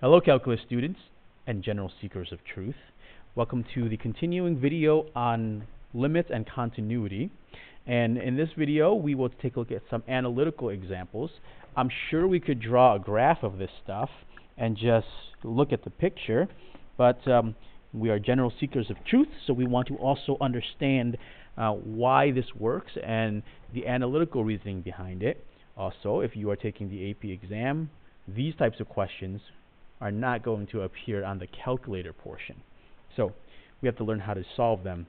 Hello calculus students and general seekers of truth. Welcome to the continuing video on limits and continuity. And in this video we will take a look at some analytical examples. I'm sure we could draw a graph of this stuff and just look at the picture, but we are general seekers of truth, so we want to also understand why this works and the analytical reasoning behind it. Also, if you are taking the AP exam, these types of questions are not going to appear on the calculator portion. So we have to learn how to solve them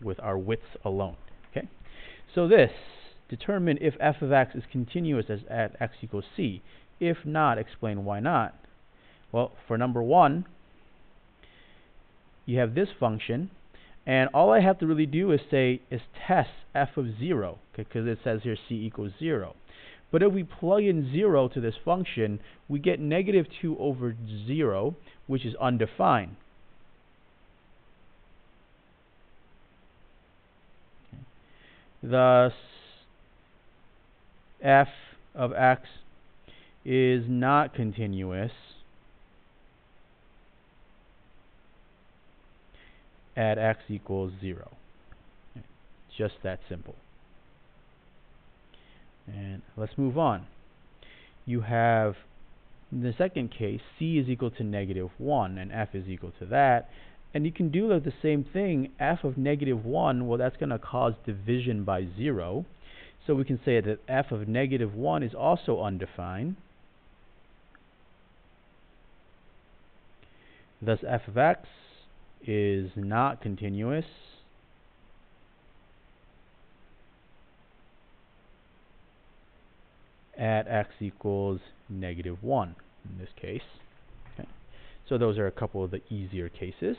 with our wits alone. Okay. So this, determine if f of x is continuous as at x equals c. If not, explain why not. Well, for number one, you have this function, and all I have to really do is test f of 0, because it says here c equals 0. But if we plug in 0 to this function, we get negative 2 over 0, which is undefined. Thus, f of x is not continuous at x equals 0. Just that simple. And let's move on. You have, in the second case, c is equal to negative 1, and f is equal to that. And you can do the same thing. F of negative 1, well, that's going to cause division by 0. So we can say that f of negative 1 is also undefined. Thus, f of x is not continuous at x equals negative 1 in this case. Okay. So those are a couple of the easier cases.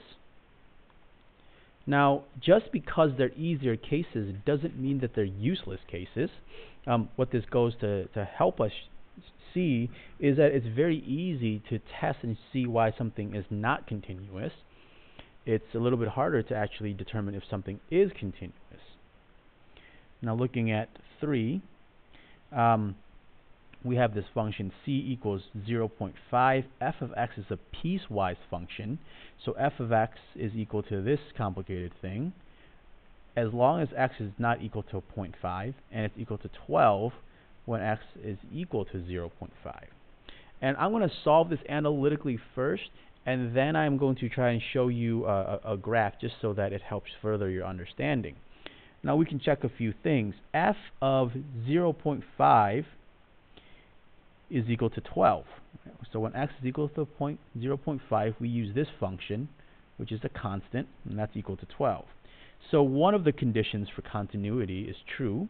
Now, just because they're easier cases doesn't mean that they're useless cases. What this goes to help us see is that it's very easy to test and see why something is not continuous. It's a little bit harder to actually determine if something is continuous. Now, looking at 3, we have this function c equals 0.5. F of x is a piecewise function, so f of x is equal to this complicated thing as long as x is not equal to 0.5, and it's equal to 12 when x is equal to 0.5. And I'm going to solve this analytically first, and then I'm going to try and show you a graph just so that it helps further your understanding. Now we can check a few things. F of 0.5 is equal to 12. So when x is equal to 0.5, we use this function, which is a constant, and that's equal to 12. So one of the conditions for continuity is true.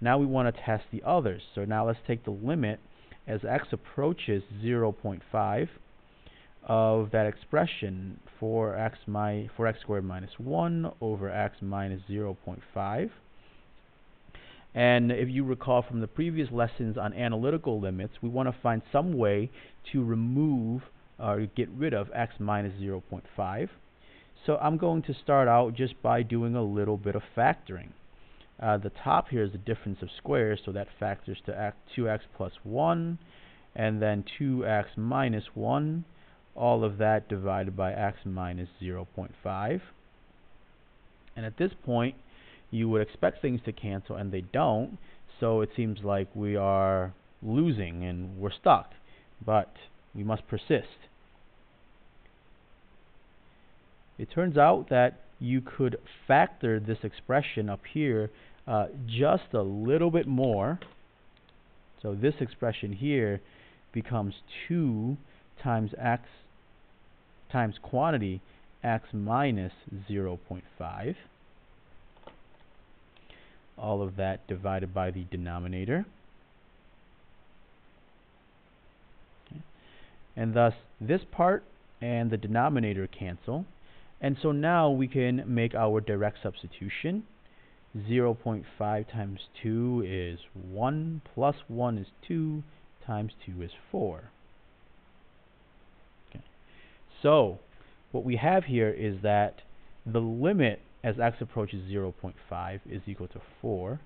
Now we want to test the others. So now let's take the limit as x approaches 0.5 of that expression for x squared minus 1 over x minus 0.5. And if you recall from the previous lessons on analytical limits, we want to find some way to remove or get rid of x minus 0.5. So I'm going to start out just by doing a little bit of factoring. The top here is the difference of squares, so that factors to 2x plus 1, and then 2x minus 1, all of that divided by x minus 0.5. And at this point, you would expect things to cancel, and they don't, so it seems like we are losing and we're stuck, but we must persist. It turns out that you could factor this expression up here just a little bit more. So this expression here becomes 2 times x times quantity x minus 0.5. All of that divided by the denominator. Okay. And thus this part and the denominator cancel. And so now we can make our direct substitution. 0.5 times 2 is 1, plus 1 is 2, times 2 is 4. Okay. So what we have here is that the limit as x approaches 0.5 is equal to 4,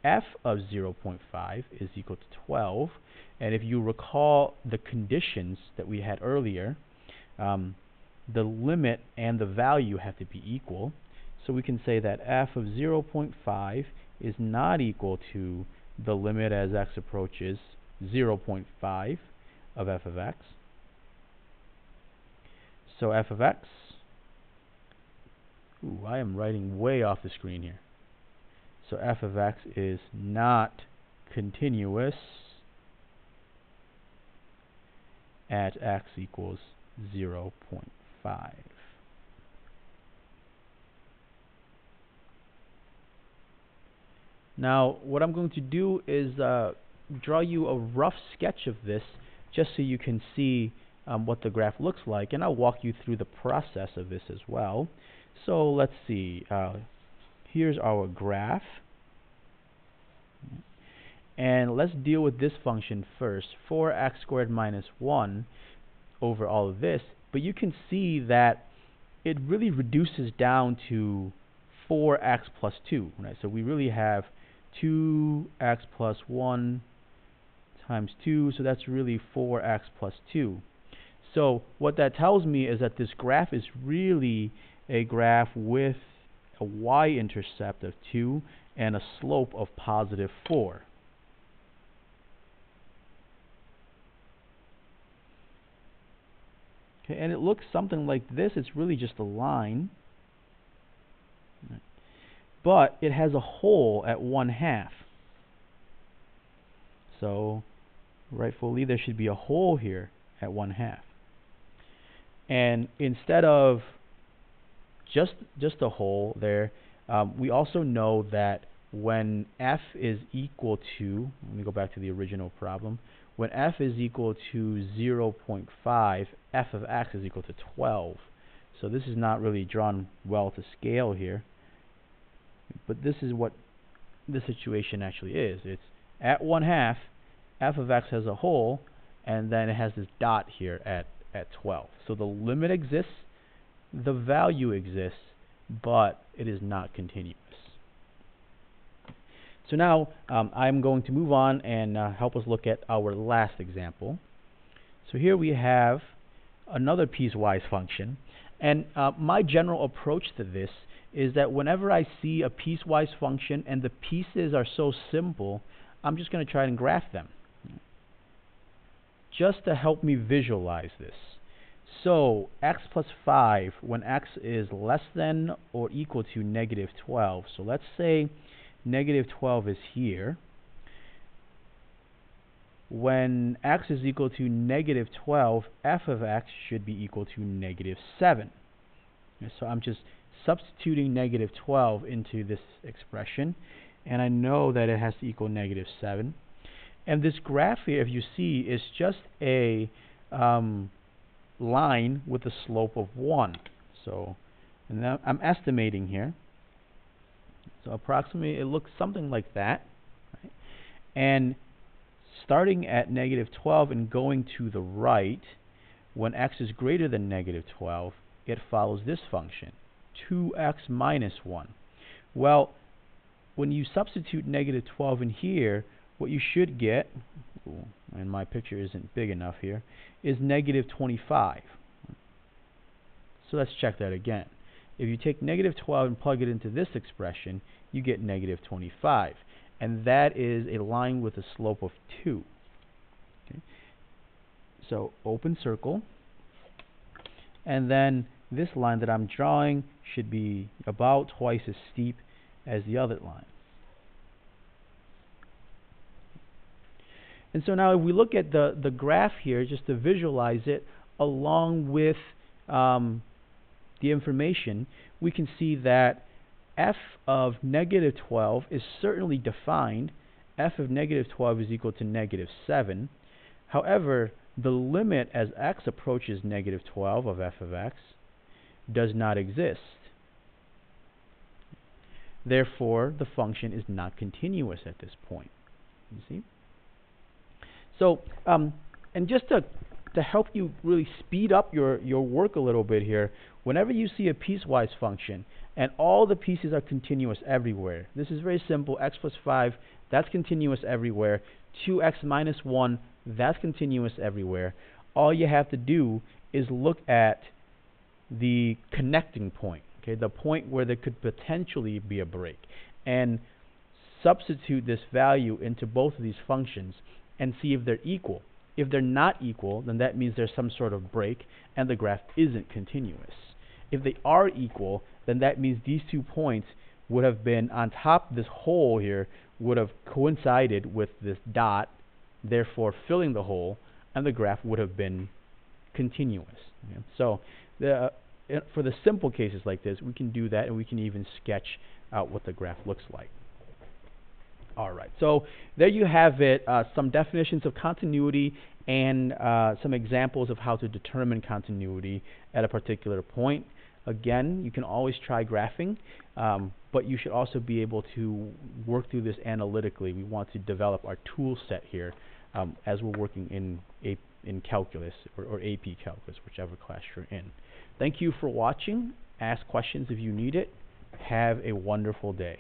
f of 0.5 is equal to 12. And if you recall the conditions that we had earlier, the limit and the value have to be equal. So we can say that f of 0.5 is not equal to the limit as x approaches 0.5 of f of x. So f of x, I am writing way off the screen here. So f of x is not continuous at x equals 0.5. Now, what I'm going to do is draw you a rough sketch of this just so you can see what the graph looks like, and I'll walk you through the process of this as well. So let's see. Here's our graph. And let's deal with this function first, 4x squared minus 1 over all of this. But you can see that it really reduces down to 4x plus 2. Right? So we really have 2x plus 1 times 2, so that's really 4x plus 2. So what that tells me is that this graph is really a graph with a y-intercept of 2 and a slope of positive 4. Okay, and it looks something like this. It's really just a line. But it has a hole at 1/2. So rightfully there should be a hole here at 1/2. And instead of just a hole there, we also know that when f is equal to, let me go back to the original problem, when f is equal to 0.5, f of x is equal to 12. So this is not really drawn well to scale here. But this is what the situation actually is. It's at 1/2, f of x has a hole, and then it has this dot here at 12. So the limit exists, the value exists, but it is not continuous. So now I'm going to move on and help us look at our last example. So here we have another piecewise function. And my general approach to this is that whenever I see a piecewise function and the pieces are so simple, I'm just going to try and graph them, just to help me visualize this. So x plus 5 when x is less than or equal to negative 12. So let's say negative 12 is here. When x is equal to negative 12, f of x should be equal to negative 7. So I'm just substituting negative 12 into this expression, and I know that it has to equal negative 7. And this graph here, if you see, is just a line with a slope of 1. So, and now I'm estimating here. So approximately, it looks something like that. Right? And starting at negative 12 and going to the right, when x is greater than negative 12, it follows this function, 2x minus 1. Well, when you substitute negative 12 in here, what you should get, and my picture isn't big enough here, is negative 25. So let's check that again. If you take negative 12 and plug it into this expression, you get negative 25. And that is a line with a slope of 2. Okay. So open circle. And then this line that I'm drawing should be about twice as steep as the other line. And so now if we look at the graph here, just to visualize it, along with the information, we can see that f of negative 12 is certainly defined. F of negative 12 is equal to negative 7. However, the limit as x approaches negative 12 of f of x does not exist. Therefore, the function is not continuous at this point. You see? So, and just to to help you really speed up your work a little bit here, whenever you see a piecewise function and all the pieces are continuous everywhere, this is very simple. X plus 5, that's continuous everywhere. 2x minus 1, that's continuous everywhere. All you have to do is look at the connecting point, okay, the point where there could potentially be a break, and substitute this value into both of these functions and see if they're equal. If they're not equal, then that means there's some sort of break and the graph isn't continuous. If they are equal, then that means these 2 points would have been on top of this hole here, would have coincided with this dot, therefore filling the hole, and the graph would have been continuous. Okay? So for the simple cases like this, we can do that, and we can even sketch out what the graph looks like. Alright, so there you have it, some definitions of continuity and some examples of how to determine continuity at a particular point. Again, you can always try graphing, but you should also be able to work through this analytically. We want to develop our tool set here as we're working in calculus or AP calculus, whichever class you're in. Thank you for watching. Ask questions if you need it. Have a wonderful day.